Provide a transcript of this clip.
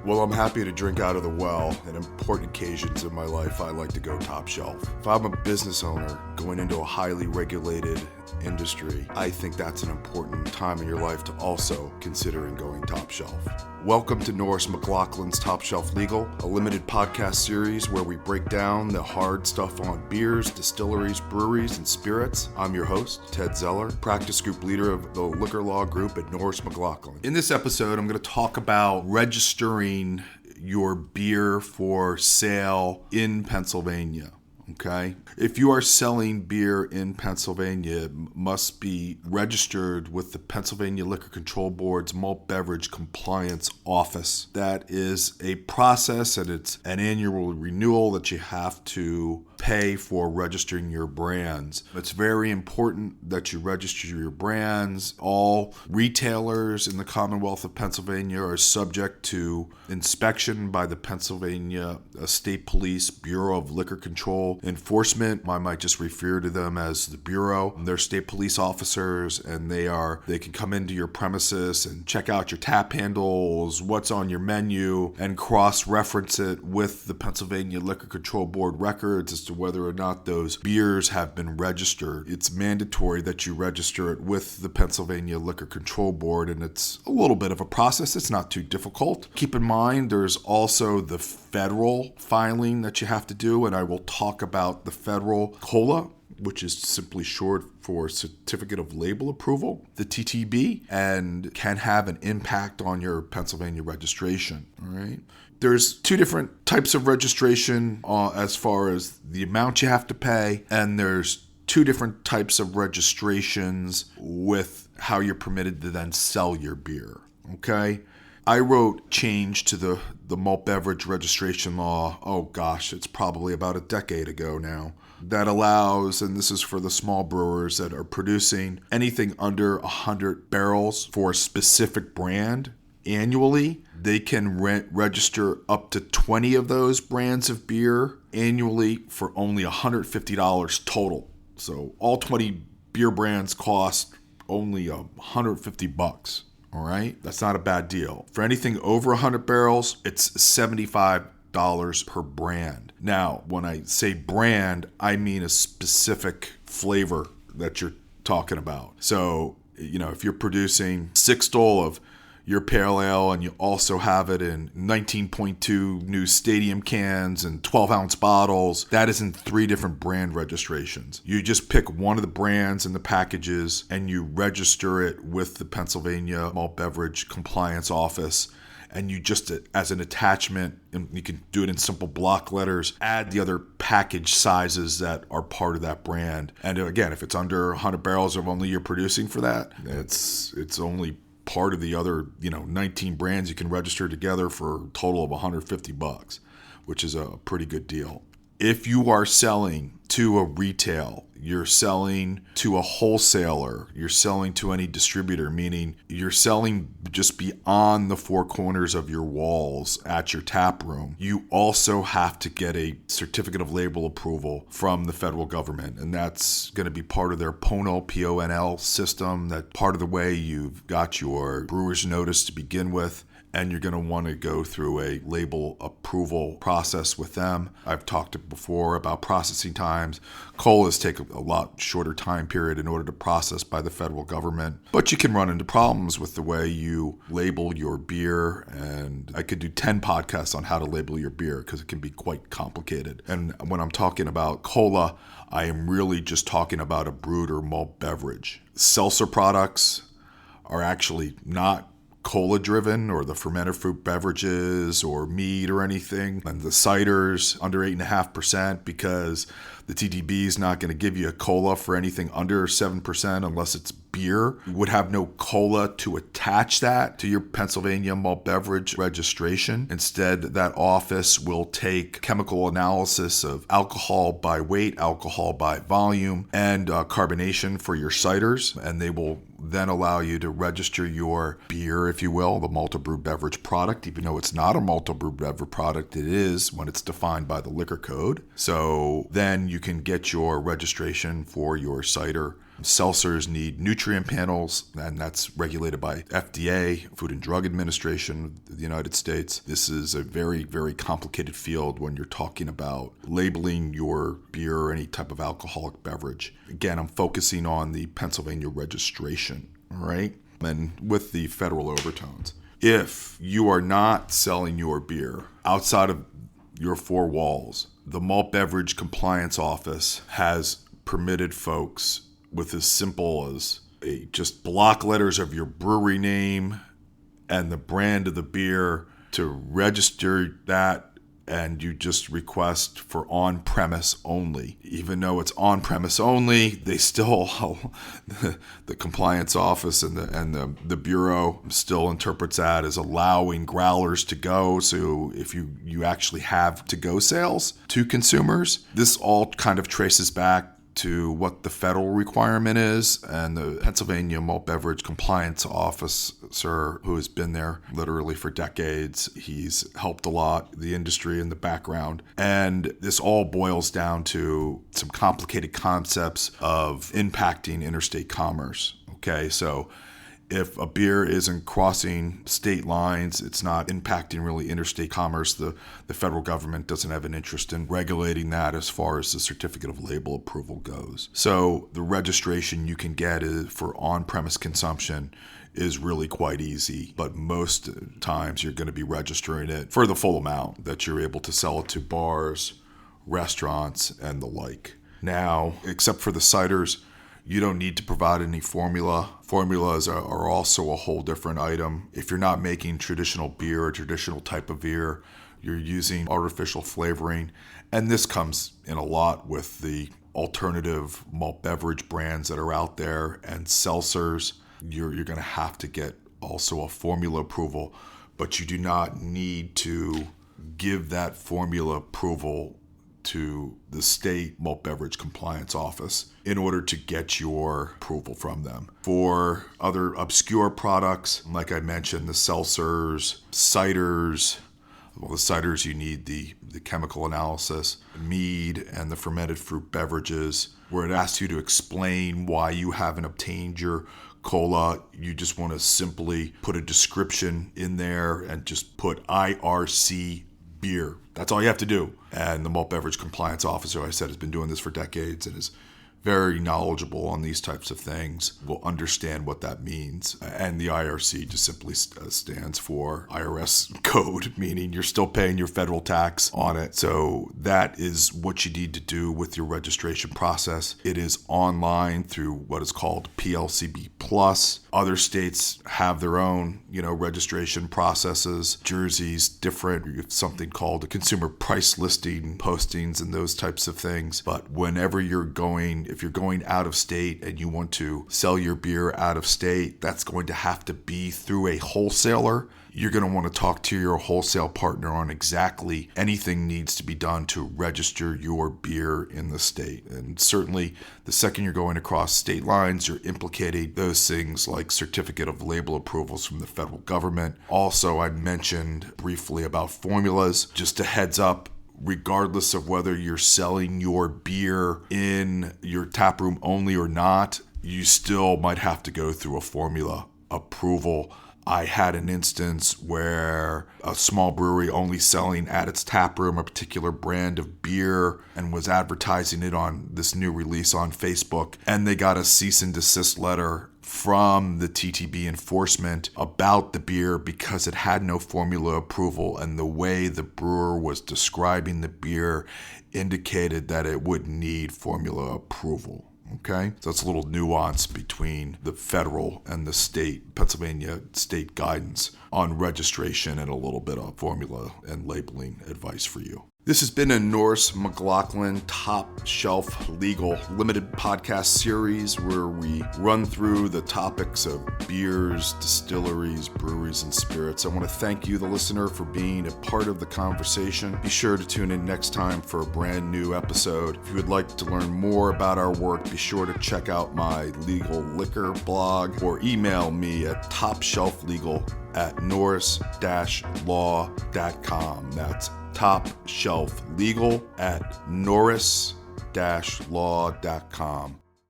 Well, I'm happy to drink out of the well. At important occasions in my life, I like to go top shelf. If I'm a business owner going into a highly regulated industry, I think that's an important time in your life to also considering going top shelf. Welcome to Norris McLaughlin's Top Shelf Legal, a limited podcast series where we break down the hard stuff on beers, distilleries, breweries, and spirits. I'm your host, Ted Zeller, practice group leader of the liquor law group at Norris McLaughlin. In this episode, I'm going to talk about registering your beer for sale in Pennsylvania. Okay. If you are selling beer in Pennsylvania, it must be registered with the Pennsylvania Liquor Control Board's Malt Beverage Compliance Office. That is a process, and it's an annual renewal that you have to pay for registering your brands. It's very important that you register your brands. All retailers in the Commonwealth of Pennsylvania are subject to inspection by the Pennsylvania State Police Bureau of Liquor Control Enforcement. I might just refer to them as the Bureau. They're state police officers, and they can come into your premises and check out your tap handles, what's on your menu, and cross-reference it with the Pennsylvania Liquor Control Board records as to whether or not those beers have been registered. It's mandatory that you register it with the Pennsylvania Liquor Control Board, and it's a little bit of a process. It's not too difficult. Keep in mind, there's also the federal filing that you have to do, and I will talk about the federal COLA, which is simply short for Certificate of Label Approval, the TTB, and can have an impact on your Pennsylvania registration. All right. There's two different types of registration as far as the amount you have to pay, and there's two different types of registrations with how you're permitted to then sell your beer. Okay. I wrote change to the Malt Beverage Registration Law, it's probably about a decade ago now, that allows, and this is for the small brewers that are producing anything under 100 barrels for a specific brand annually, they can register up to 20 of those brands of beer annually for only $150 total. So all 20 beer brands cost only $150. All right, that's not a bad deal. For anything over 100 barrels, it's $75 per brand. Now, when I say brand, I mean a specific flavor that you're talking about. So, if you're producing 6-stole of your pale ale and you also have it in 19.2 new stadium cans and 12-ounce bottles, that is in 3 different brand registrations. You just pick one of the brands in the packages and you register it with the Pennsylvania Malt Beverage Compliance Office, and you just, as an attachment, and you can do it in simple block letters, add the other package sizes that are part of that brand. And again, if it's under 100 barrels of only you're producing for that, it's only part of the other 19 brands you can register together for a total of $150, which is a pretty good deal. If you are selling to a retail, you're selling to a wholesaler, you're selling to any distributor, meaning you're selling just beyond the 4 corners of your walls at your tap room, you also have to get a certificate of label approval from the federal government. And that's going to be part of their PONL, P-O-N-L system. That's part of the way you've got your brewer's notice to begin with. And you're going to want to go through a label approval process with them. I've talked before about processing times. COLAs take a lot shorter time period in order to process by the federal government. But you can run into problems with the way you label your beer. And I could do 10 podcasts on how to label your beer because it can be quite complicated. And when I'm talking about COLA, I am really just talking about a brewed or malt beverage. Seltzer products are actually not cola driven, or the fermented fruit beverages or mead or anything, and the ciders under 8.5%, because the TTB is not going to give you a cola for anything under 7% unless it's beer. You would have no cola to attach that to your Pennsylvania Malt Beverage registration. Instead, that office will take chemical analysis of alcohol by weight, alcohol by volume, and carbonation for your ciders, and they will then allow you to register your beer, if you will, the malt brewed beverage product. Even though it's not a malt brewed beverage product, it is when it's defined by the liquor code. So then you can get your registration for your cider. Seltzers need nutrient panels, and that's regulated by FDA, Food and Drug Administration of the United States. This is a very, very complicated field when you're talking about labeling your beer or any type of alcoholic beverage. Again, I'm focusing on the Pennsylvania registration, all right? And with the federal overtones. If you are not selling your beer outside of your four walls, the Malt Beverage Compliance Office has permitted folks with as simple as just block letters of your brewery name and the brand of the beer to register that, and you just request for on-premise only. Even though it's on-premise only, they still, the compliance office and the bureau still interprets that as allowing growlers to go. So if you actually have to-go sales to consumers, this all kind of traces back to what the federal requirement is, and the Pennsylvania Malt Beverage Compliance Officer, who has been there literally for decades, he's helped a lot the industry in the background. And this all boils down to some complicated concepts of impacting interstate commerce. Okay, so if a beer isn't crossing state lines, it's not impacting really interstate commerce. The federal government doesn't have an interest in regulating that as far as the certificate of label approval goes. So the registration you can get for on-premise consumption is really quite easy, but most times you're going to be registering it for the full amount that you're able to sell it to bars, restaurants, and the like. Now, except for the ciders, you don't need to provide any formula. Formulas are also a whole different item. If you're not making traditional beer or traditional type of beer, you're using artificial flavoring. And this comes in a lot with the alternative malt beverage brands that are out there and seltzers. You're going to have to get also a formula approval, but you do not need to give that formula approval to the state Malt Beverage Compliance Office in order to get your approval from them. For other obscure products, like I mentioned, the seltzers, ciders, well, the ciders you need the chemical analysis, mead, and the fermented fruit beverages, where it asks you to explain why you haven't obtained your cola. You just want to simply put a description in there and just put IRC beer. That's all you have to do. And the Malt Beverage Compliance Officer, I said, has been doing this for decades and is very knowledgeable on these types of things, will understand what that means. And the IRC just simply stands for IRS code, meaning you're still paying your federal tax on it. So that is what you need to do with your registration process. It is online through what is called PLCB Plus. Other states have their own, registration processes. Jersey's different. You have something called a consumer price listing postings and those types of things. But whenever if you're going out of state and you want to sell your beer out of state, that's going to have to be through a wholesaler. You're going to want to talk to your wholesale partner on exactly anything needs to be done to register your beer in the state. And certainly the second you're going across state lines, you're implicating those things like certificate of label approvals from the federal government. Also, I mentioned briefly about formulas. Just a heads up, regardless of whether you're selling your beer in your tap room only or not, you still might have to go through a formula approval. I had an instance where a small brewery only selling at its tap room a particular brand of beer and was advertising it on this new release on Facebook, and they got a cease and desist letter from the TTB enforcement about the beer because it had no formula approval, and the way the brewer was describing the beer indicated that it would need formula approval. Okay, so it's a little nuance between the federal and the state, Pennsylvania state guidance on registration, and a little bit of formula and labeling advice for you. This has been a Norris McLaughlin Top Shelf Legal limited podcast series where we run through the topics of beers, distilleries, breweries, and spirits. I want to thank you, the listener, for being a part of the conversation. Be sure to tune in next time for a brand new episode. If you would like to learn more about our work, be sure to check out my legal liquor blog or email me at topshelflegal@norris-law.com. That's topshelflegal@norris-law.com.